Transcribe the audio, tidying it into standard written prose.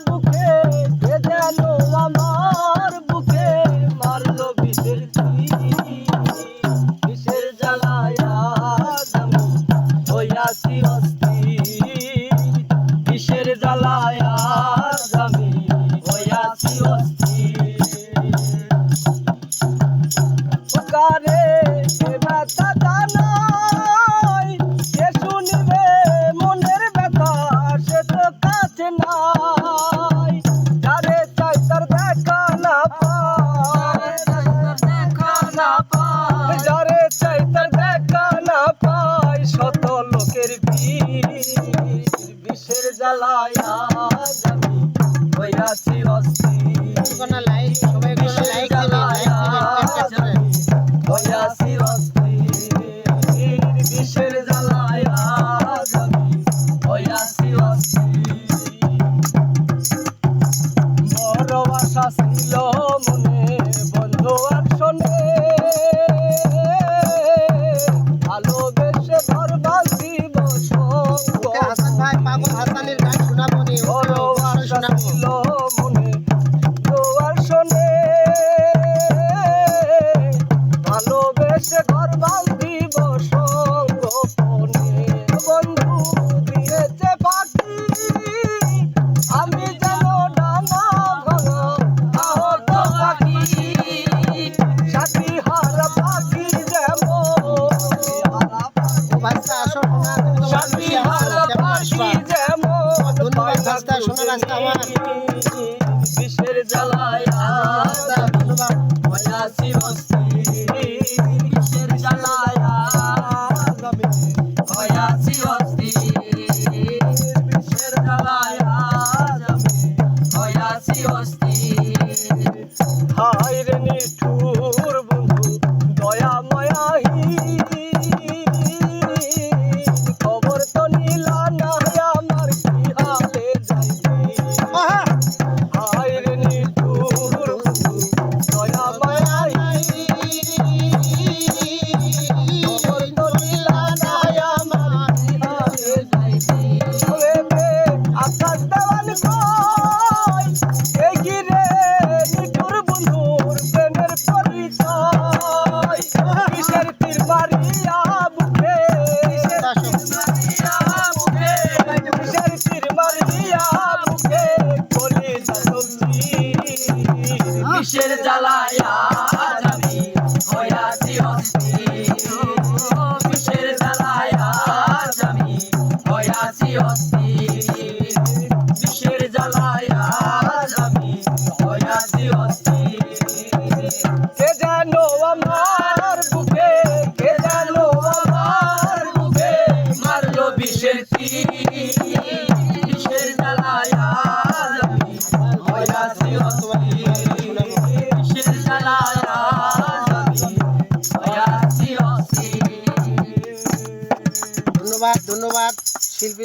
বুকে কে যেন আমার বুকে মারলো বিষের বিষের জ্বালায় আজ আমি হইয়াছি অস্থির বিষের জ্বালায় আজ আমি হইয়াছি অস্থির কারে সে ব্যথা জানাই কে শুনবে মনের ব্যথা সে তো কাছে নাই যারে চাই তার দেখা না পায় যারে চাই তার দেখা না পায় শত লোকের বিষের জ্বালায় আজ আমি হইয়াছি অস্থির বিষের জ্বালায় আজ আমি হইয়াছি অস্থির বিষের জ্বালায় আজ আমি হইয়াছি অস্থির বড় আশা ছিল মনে বন্ধু আর শোনে ভালোবেসে ঘর বাঁধিব বড় আশা ছিল মনে আর শোনে ভালোবেসে ঘর বাঁধিব সঙ্গোপনে বন্ধু দিয়েছে ফাঁকি আমি যেন ডানা ভাঙা আহত পাখি সাথী হারা পাখি যেমন সাথী হারা পাখি যেমন বিষের জ্বালায় আজ আমি হইয়াছি অস্থির বিষের জ্বালায় আজ আমি হইয়াছি অস্থির বিষের জ্বালায় আজ আমি হইয়াছি অস্থির হায় রে নিঠুর বন্ধু দয়া মায়াহীন খবর তো নিলা না আমার কি হালে যাইবি হায় রে নিঠুর বন্ধু দয়া মায়াহীন খবর তো নিলা না আমার কি হালে যাইবি ওরে আকাশ দেওয়ান কই এই গিরে নিঠুর বন্ধুর প্রেমের পরিচয় কিসের তীর মারিয়া বুকে কিসের তীর মারিয়া বুকে কলিজা সবজি বিষের জ্বালায় আজ আমি হইয়াছি অস্থির বিষের জ্বালায় আজ আমি হইয়াছি অস্থির বিষের জ্বালায় আজ আমি হইয়াছি অস্থির কে জানো আমার বুকে কে জানো আমার বুকে মারলো বিষের বিষের জ্বালায় আজ আমি হইয়াছি অস্থির বিষের জ্বালায় আজ আমি হইয়াছি অস্থির। ধন্যবাদ শিল্পী।